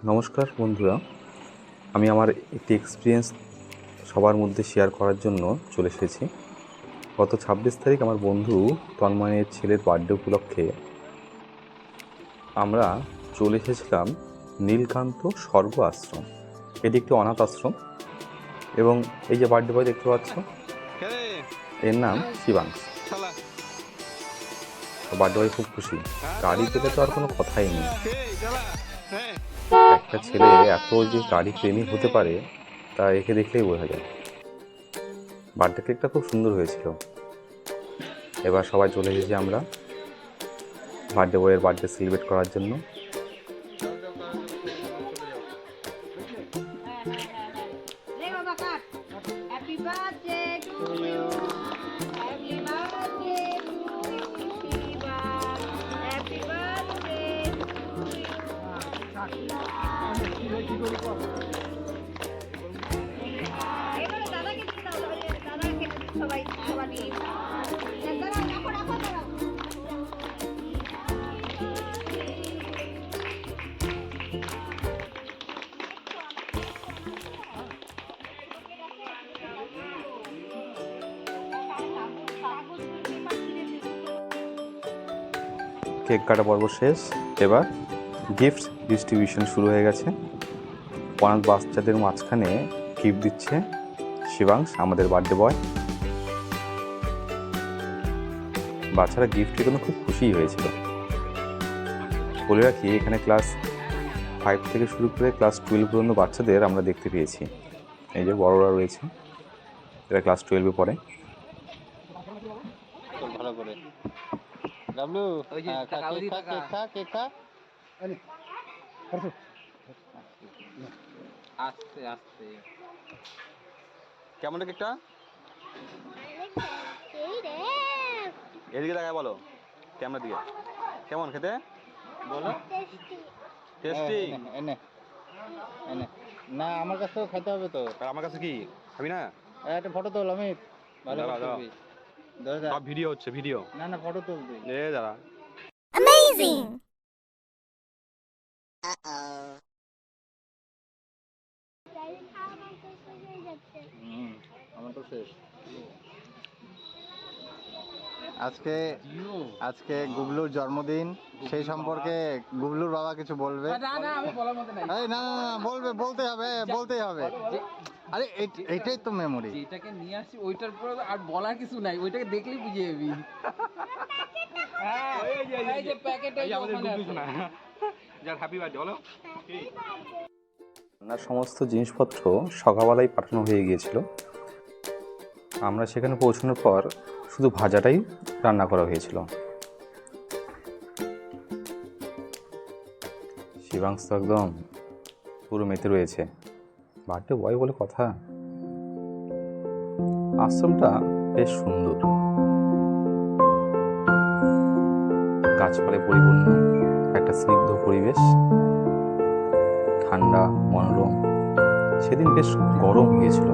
নমস্কার বন্ধুরা, আমি আমার একটি এক্সপিরিয়েন্স সবার মধ্যে শেয়ার করার জন্য চলে এসেছি। গত ২৬ তারিখ আমার বন্ধু তন্ময়ের ছেলের বার্থডে উপলক্ষে আমরা চলে এসেছিলাম নীলকান্ত স্বর্গ আশ্রম। এটি একটি অনাথ আশ্রম এবং এই যে বার্থডে বয় দেখতে পাচ্ছ, এর নাম শিবাংশ। বার্থডে বয় খুব খুশি, গাড়ি পেলে তো আর কোনো কথাই নেই। একটা ছেলে এত যে গাড়ি প্রেমী হতে পারে তা একে দেখলেই বোঝা যায়। বার্থডে কেকটা খুব সুন্দর হয়েছিল। এবার সবাই চলে এসেছি আমরা বার্থডে বয়ের বার্থডে সেলিব্রেট করার জন্য। কেক কাটা পর্ব শেষ, এবার গিফট ডিস্ট্রিবিউশন শুরু হয়ে গেছে। অনাথ বাচ্চাদের মাঝখানে গিফট দিচ্ছে শিবাংশ, আমাদের বার্থডে বয়। বাচ্চারা গিফট পেয়ে খুব খুশিই হয়েছিল। বলে রাখি, এখানে ক্লাস 5 থেকে শুরু করে ক্লাস 12 পর্যন্ত বাচ্চাদের আমরা দেখতে পেয়েছি। এই যে বড়রা রয়েছে, এরা ক্লাস 12-এ পড়ে। ভালো করে ডাবলু আস্তে আস্তে কেমন কেকটা? এদিকে দেখায় বলো, ক্যামেরা দিকে। কেমন খেতে বলো? টেস্টি। এনে এনে না, আমার কাছেও খেতে হবে তো। আমার কাছে কি খাবি না? একটা ফটো তোল অমিত, ভালো করবি। সব ভিডিও হচ্ছে, ভিডিও না না, ফটো তুল তুই। এ দাঁড়া। অ্যামেজিং। আমার তো শেষ। আজকে গুবলুর জন্মদিন, সেই সম্পর্কে গুবলুর বাবা কিছু বলবে। না বলতেই হবে। আরে এইটাই তো মেমোরি, যেটাকে নিয়ে আসি ওইটার পর আর বলার কিছু নাই, ওইটাকে দেখলেই বুঝে যাবি। এই যে প্যাকেটে আমাদের গুবলু না, যার হ্যাপি বার্থডে বলো। রান্নার সমস্ত জিনিসপত্র সকালবেলায় পাঠানো হয়ে গিয়েছিল। আমরা সেখানে পৌঁছানোর পর শুধু ভাজাটাই রান্না করা হয়েছিল। শিবাংশ তো একদম পুরো মেতে রয়েছে, বার্থডে বয় বলে কথা। আশ্রমটা বেশ সুন্দর, গাছপালায় পরিপূর্ণ একটা স্নিগ্ধ পরিবেশ, ঠান্ডা মনোরম। সেদিন বেশ গরম হয়েছিল,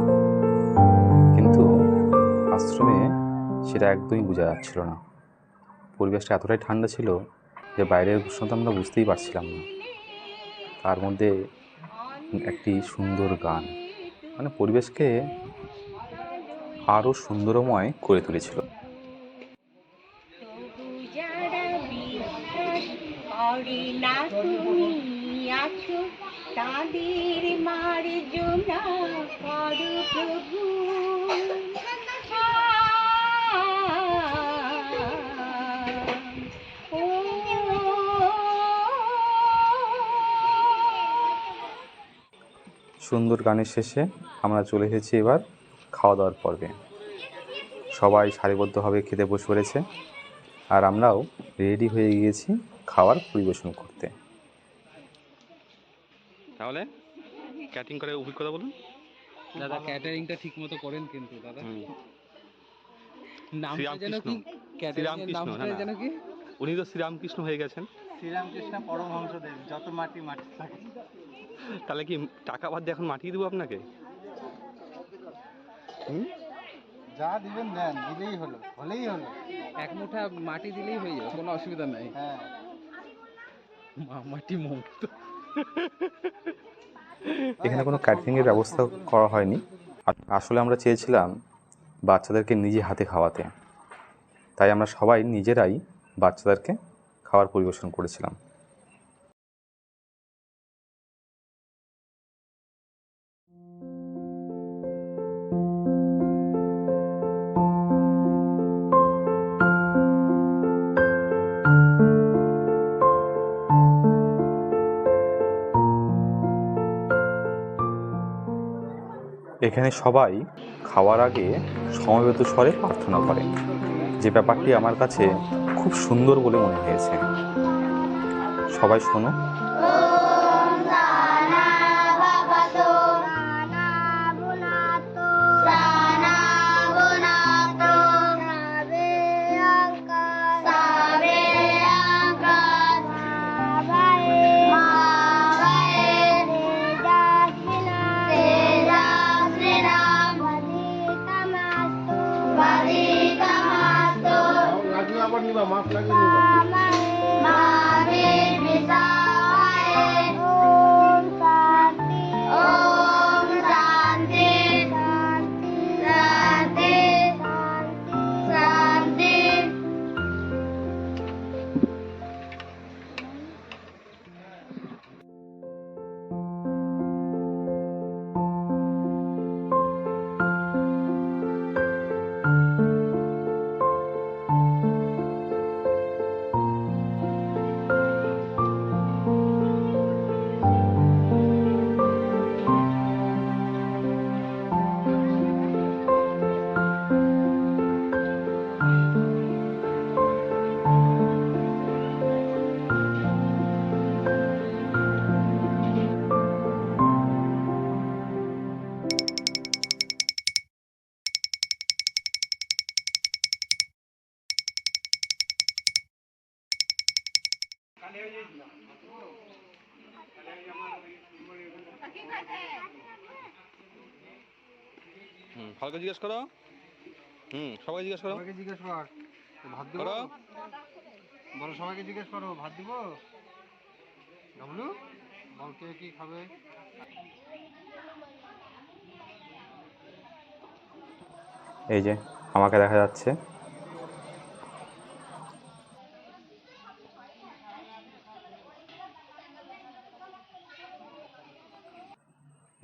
কিন্তু আশ্রমে সেটা একদমই বোঝা যাচ্ছিল না। পরিবেশটা এতটাই ঠান্ডা ছিল যে বাইরের উষ্ণতা আমরা বুঝতেই পারছিলাম না। তার মধ্যে একটি সুন্দর গান মানে পরিবেশকে আরও সুন্দরময় করে তুলেছিল। তাদের মার্জনা করো প্রভু, সুন্দর গানের শেষে আমরা চলে এসেছি এবার খাওয়া দাওয়ার পর্বে। সবাই সারিবদ্ধভাবে খেতে বসে পড়েছে, আর আমরাও রেডি হয়ে গিয়েছি খাবার পরিবেশন করতে। তাহলে ক্যাটারিং করে অভিজ্ঞতা বলুন দাদা। ক্যাটারিংটা ঠিক মতো করেন কিন্তু দাদা। নামটা যেন কি? শ্রীরামকৃষ্ণ, যেন কি? উনি তো শ্রীরামকৃষ্ণ হয়ে গেছেন। শ্রীরামকৃষ্ণ পরমহংসদেব, যত মাটি মাটি থাকে। তাহলে কি টাকা বাদ দিয়ে এখন মাটি দেবো আপনাকে? যা দিবেন দেন, দিলেই হলো, হলেই হলো। এক মুঠা মাটি দিলেই হয়ে যাবে, কোনো অসুবিধা নাই। হ্যাঁ, মাটি মুক্ত। এখানে কোনো ক্যাটারিংয়ের ব্যবস্থা করা হয়নি। আসলে আমরা চেয়েছিলাম বাচ্চাদেরকে নিজে হাতে খাওয়াতে, তাই আমরা সবাই নিজেরাই বাচ্চাদেরকে খাবার পরিবেশন করেছিলাম। এখানে সবাই খাওয়ার আগে সমবেত স্বরে প্রার্থনা করে, যে ব্যাপারটি আমার কাছে খুব সুন্দর বলে মনে হয়েছে। সবাই শোনো। ভালো জিজ্ঞেস করো। সবাই জিজ্ঞেস করো। সবাইকে জিজ্ঞেস কর ভাত দিব। বলো সবাইকে জিজ্ঞেস করো ভাত দিব। গাবলু বল কে কি খাবে। এই যে আমাকে দেখা যাচ্ছে।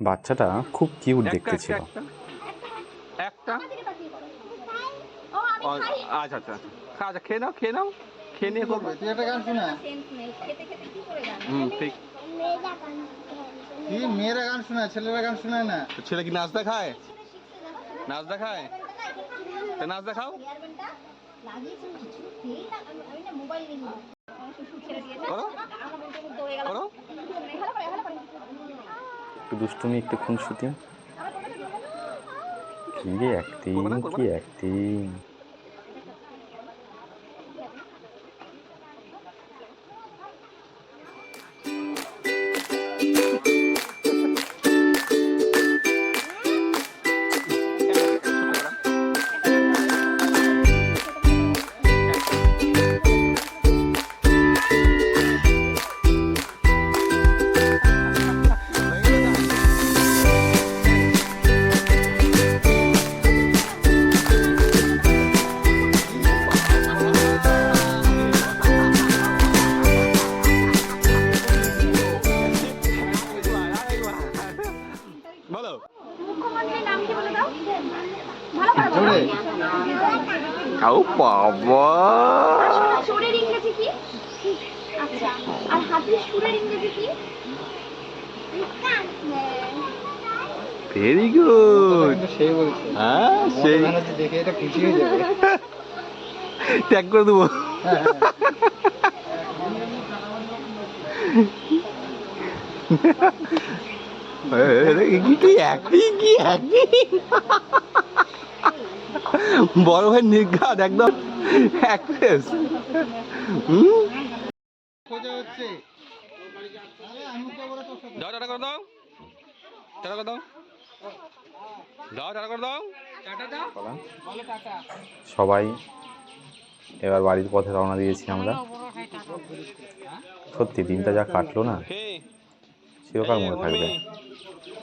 বাচ্চাটা খুব কিউট দেখতে ছিল। একটা আচ্ছা আচ্ছা আচ্ছা, খেয়ে নাও খেয়ে নাও, খেয়ে নিয়ে করবে। তুই একটা গান শোনা। ঠিক। কি মেয়েরা গান শোনায়, ছেলেরা গান শোনায় না? ছেলে কি নাচ দেখায়? নাচ দেখায়? তা নাচ দেখাও। করো করো। একটু দুষ্টুমি, একটু খুনসুটি। কি অ্যাক্টিং, কি অ্যাক্টিং! বলো। মুখ্যমন্ত্রীর নাম কি বলে দাও? ভালো করে বলো। জোরে। আও বাবা। সুরের ইংরেজি কি? আচ্ছা, আর হাতির সুরের ইংরেজি কি? Very good. সেই বলছে। হ্যাঁ সেই দেখে এটা খুশি হয়ে যাবে। ট্যাগ করে দেবো। বড় ভাই নির্ঘাত একদম অ্যাক্ট্রেস। খোঁজা হচ্ছে। আরে আমি তো বড় তোর সাথে। দাও টাটা করে দাও, টাটা করে দাও, দাও টাটা করে দাও, টাটা দাও, বলো টাটা। সবাই এবার বাড়ির পথে রওনা দিয়েছি আমরা। সত্যি দিনটা যা কাটলো না, চিরকাল মনে থাকবে।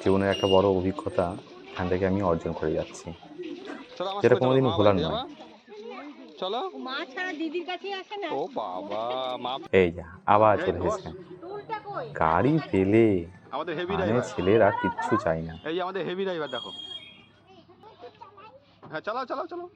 জীবনের একটা বড় অভিজ্ঞতা এখান থেকে আমি অর্জন করে যাচ্ছি, চলো আমার যেটা সাথে চলো, কোনোদিনও মা ভোলার বাড়ি নয়। যাবা? চলো। মা ছাড়া দিদির কাছে আসে না। ও বাবা, মা এই যা আবার এই চলে বস। এসেছে। টুলটা কই? গাড়ি পেলে আমাদের হেভি মানে ড্রাইভার, ছেলেরা কিচ্ছু চাই না। এই যে আমাদের হেভি ড্রাইভার দেখো। হ্যাঁ চালাও চালাও চালাও।